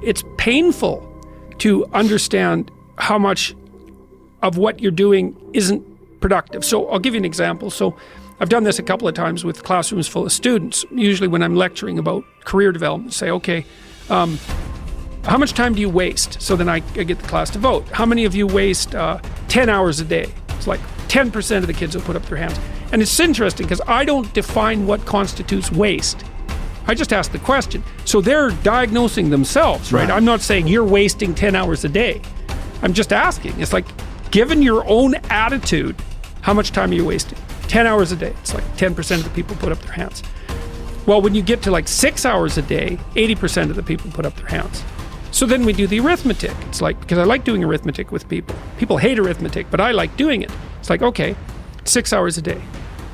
it's painful to understand how much of what you're doing isn't productive. So I'll give you an example. So I've done this a couple of times with classrooms full of students. Usually when I'm lecturing about career development, say, okay, how much time do you waste? So then I get the class to vote. How many of you waste 10 hours a day? It's like 10% of the kids will put up their hands. And it's interesting because I don't define what constitutes waste. I just ask the question. So they're diagnosing themselves, right? I'm not saying you're wasting 10 hours a day. I'm just asking. It's like, given your own attitude, how much time are you wasting? 10 hours a day. It's like 10% of the people put up their hands. Well, when you get to like 6 hours a day, 80% of the people put up their hands. So then we do the arithmetic. It's like, because I like doing arithmetic with people. People hate arithmetic, but I like doing it. It's like, okay, 6 hours a day.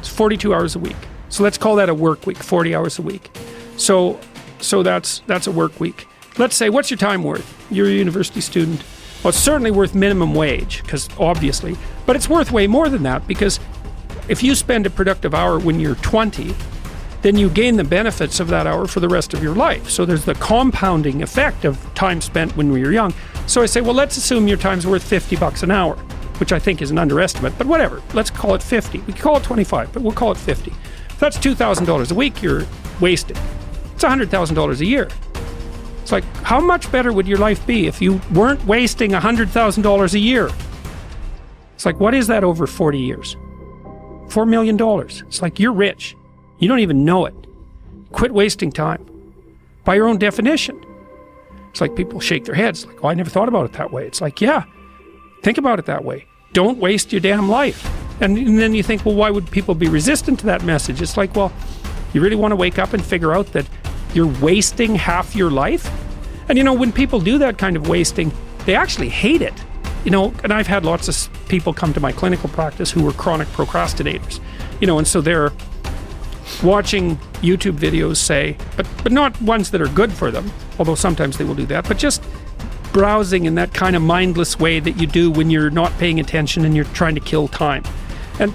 It's 42 hours a week. So let's call that a work week, 40 hours a week. So that's a work week. Let's say, what's your time worth? You're a university student. Well, it's certainly worth minimum wage, because obviously, but it's worth way more than that, because if you spend a productive hour when you're 20, then you gain the benefits of that hour for the rest of your life. So there's the compounding effect of time spent when we were young. So I say, well, let's assume your time's worth $50 an hour, which I think is an underestimate, but whatever. Let's call it 50. We can call it 25, but we'll call it 50. If that's $2,000 a week you're wasting. It's $100,000 a year. It's like, how much better would your life be if you weren't wasting $100,000 a year? It's like, what is that over 40 years? $4 million. It's like, you're rich. You don't even know it. Quit wasting time. By your own definition. It's like people shake their heads, like, oh, I never thought about it that way. It's like, yeah, think about it that way. Don't waste your damn life. And then you think, well, why would people be resistant to that message? It's like, well, you really want to wake up and figure out that you're wasting half your life? And you know, when people do that kind of wasting, they actually hate it. You know, and I've had lots of people come to my clinical practice who were chronic procrastinators. You know, and so they're watching YouTube videos, say, but not ones that are good for them, although sometimes they will do that, but just browsing in that kind of mindless way that you do when you're not paying attention and you're trying to kill time. And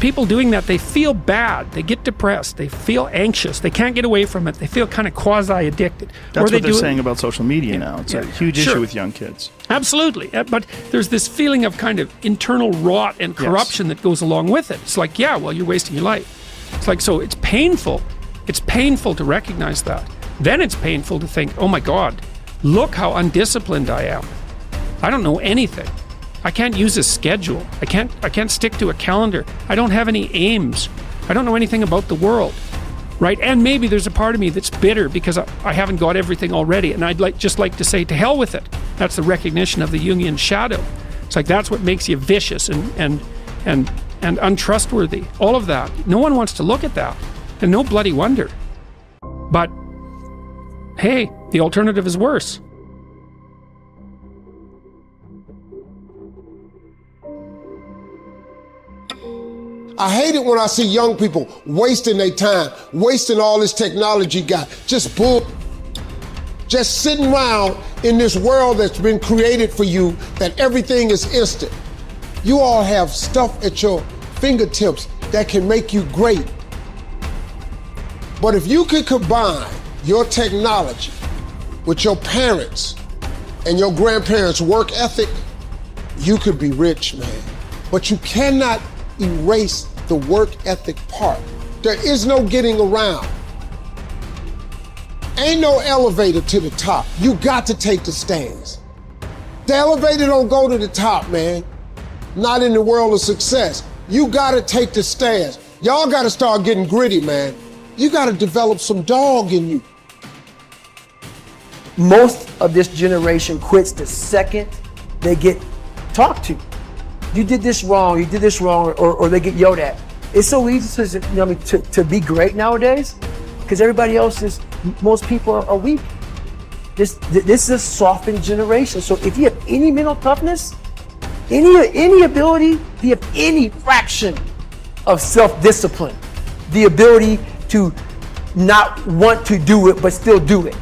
people doing that, they feel bad, they get depressed, they feel anxious, they can't get away from it, they feel kind of quasi-addicted. That's what they're saying about social media now. It's a huge issue with young kids. Absolutely, but there's this feeling of kind of internal rot and corruption that goes along with it. It's like, yeah, well, you're wasting your life. It's like, so it's painful. It's painful to recognize that. Then it's painful to think, oh my God, look how undisciplined I am. I don't know anything. I can't use a schedule. I can't stick to a calendar. I don't have any aims. I don't know anything about the world, right? And maybe there's a part of me that's bitter because I haven't got everything already, and I'd just like to say, to hell with it. That's the recognition of the Jungian shadow. It's like, that's what makes you vicious and untrustworthy. All of that. No one wants to look at that, and no bloody wonder. But hey, the alternative is worse. I hate it when I see young people wasting their time, wasting all this technology got, just sitting around in this world that's been created for you, that everything is instant. You all have stuff at your fingertips that can make you great. But if you could combine your technology with your parents and your grandparents' work ethic, you could be rich, man. But you cannot erase the work ethic part. There is no getting around. Ain't no elevator to the top. You got to take the stairs. The elevator don't go to the top, man. Not in the world of success. You gotta take the stairs. Y'all gotta start getting gritty, man. You gotta develop some dog in you. Most of this generation quits the second they get talked to. You did this wrong, or they get yelled at. It's so easy to be great nowadays because everybody else is, most people are weak. This is a softened generation. So if you have any mental toughness, any ability, if you have any fraction of self-discipline, the ability to not want to do it but still do it.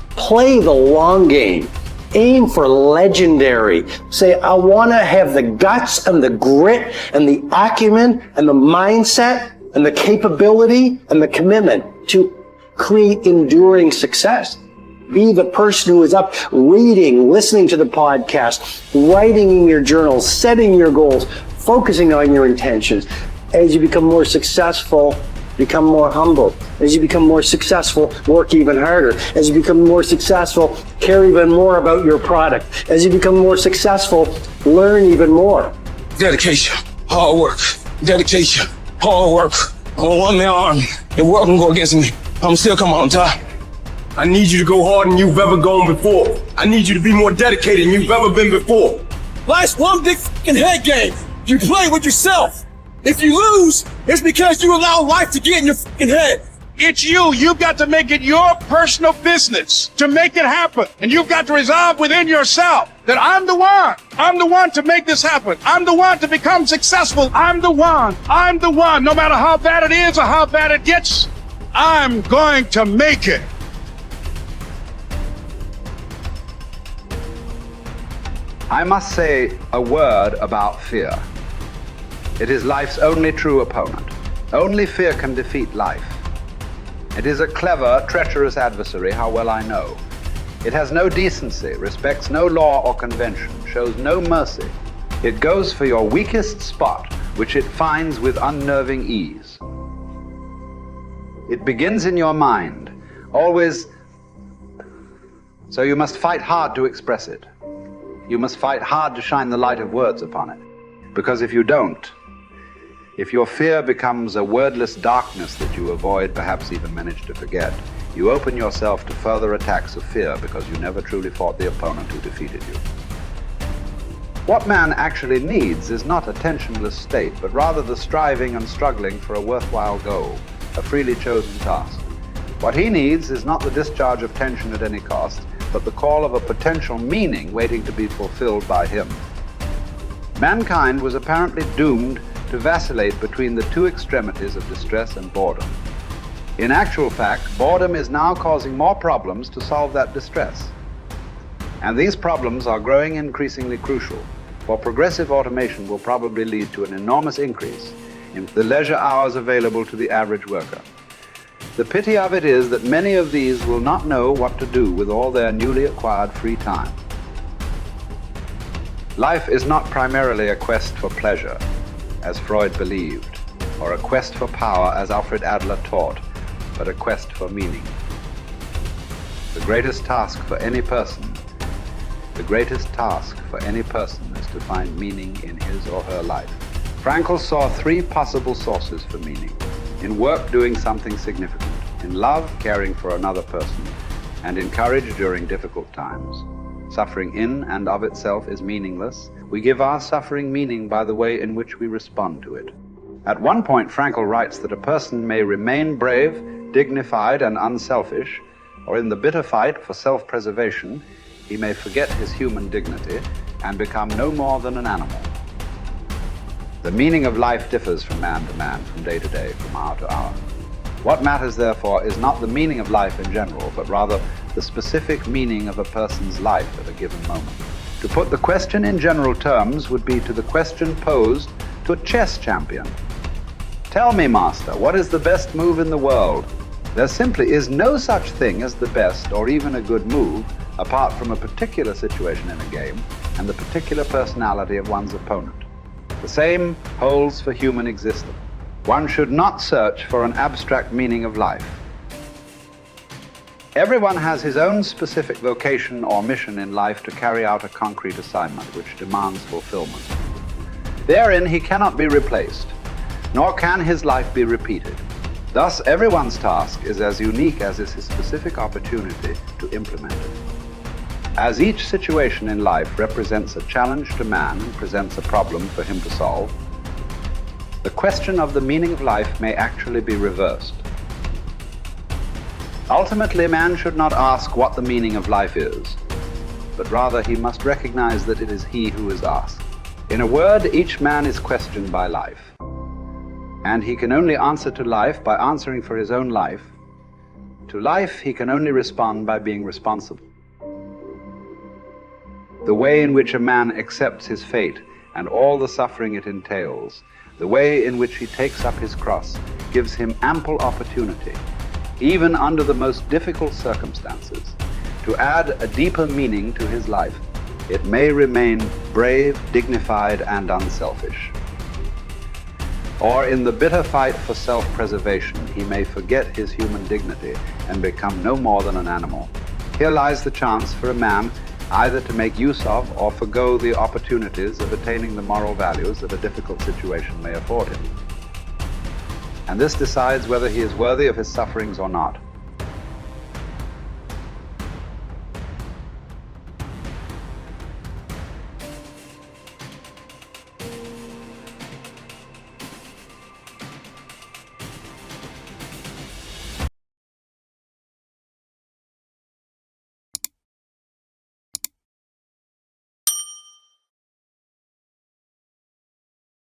Play the long game. Aim for legendary. Say, I want to have the guts and the grit and the acumen and the mindset and the capability and the commitment to create enduring success. Be the person who is up reading, listening to the podcast, writing in your journal, setting your goals, focusing on your intentions. As you become more successful, become more humble. As you become more successful, work even harder. As you become more successful, care even more about your product. As you become more successful, learn even more. Dedication, hard work. Dedication, hard work. I'm a one-man army. The world can go against me. I'm still coming on top. I need you to go harder than you've ever gone before. I need you to be more dedicated than you've ever been before. Life's one big fucking head game. You play with yourself. If you lose, it's because you allow life to get in your fucking head. It's you. You've got to make it your personal business to make it happen. And you've got to resolve within yourself that I'm the one. I'm the one to make this happen. I'm the one to become successful. I'm the one. I'm the one. No matter how bad it is or how bad it gets, I'm going to make it. I must say a word about fear. It is life's only true opponent. Only fear can defeat life. It is a clever, treacherous adversary, how well I know. It has no decency, respects no law or convention, shows no mercy. It goes for your weakest spot, which it finds with unnerving ease. It begins in your mind, always, so you must fight hard to express it. You must fight hard to shine the light of words upon it. Because if you don't, if your fear becomes a wordless darkness that you avoid, perhaps even manage to forget, you open yourself to further attacks of fear because you never truly fought the opponent who defeated you. What man actually needs is not a tensionless state, but rather the striving and struggling for a worthwhile goal, a freely chosen task. What he needs is not the discharge of tension at any cost, but the call of a potential meaning waiting to be fulfilled by him. Mankind was apparently doomed to vacillate between the two extremities of distress and boredom. In actual fact, boredom is now causing more problems to solve that distress. And these problems are growing increasingly crucial, for progressive automation will probably lead to an enormous increase in the leisure hours available to the average worker. The pity of it is that many of these will not know what to do with all their newly acquired free time. Life is not primarily a quest for pleasure, as Freud believed, or a quest for power, as Alfred Adler taught, but a quest for meaning. The greatest task for any person is to find meaning in his or her life. Frankl saw three possible sources for meaning: in work, doing something significant; in love, caring for another person; and in courage during difficult times. Suffering in and of itself is meaningless. We give our suffering meaning by the way in which we respond to it. At one point, Frankl writes that a person may remain brave, dignified, and unselfish, or in the bitter fight for self-preservation, he may forget his human dignity and become no more than an animal. The meaning of life differs from man to man, from day to day, from hour to hour. What matters, therefore, is not the meaning of life in general, but rather the specific meaning of a person's life at a given moment. To put the question in general terms would be to the question posed to a chess champion. Tell me, master, what is the best move in the world? There simply is no such thing as the best or even a good move apart from a particular situation in a game and the particular personality of one's opponent. The same holds for human existence. One should not search for an abstract meaning of life. Everyone has his own specific vocation or mission in life to carry out a concrete assignment which demands fulfillment. Therein he cannot be replaced, nor can his life be repeated. Thus, everyone's task is as unique as is his specific opportunity to implement it. As each situation in life represents a challenge to man and presents a problem for him to solve, the question of the meaning of life may actually be reversed. Ultimately, man should not ask what the meaning of life is, but rather he must recognize that it is he who is asked. In a word, each man is questioned by life, and he can only answer to life by answering for his own life. To life, he can only respond by being responsible. The way in which a man accepts his fate and all the suffering it entails, the way in which he takes up his cross, gives him ample opportunity, even under the most difficult circumstances, to add a deeper meaning to his life, it may remain brave, dignified, and unselfish. Or in the bitter fight for self-preservation, he may forget his human dignity and become no more than an animal. Here lies the chance for a man either to make use of or forgo the opportunities of attaining the moral values that a difficult situation may afford him. And this decides whether he is worthy of his sufferings or not.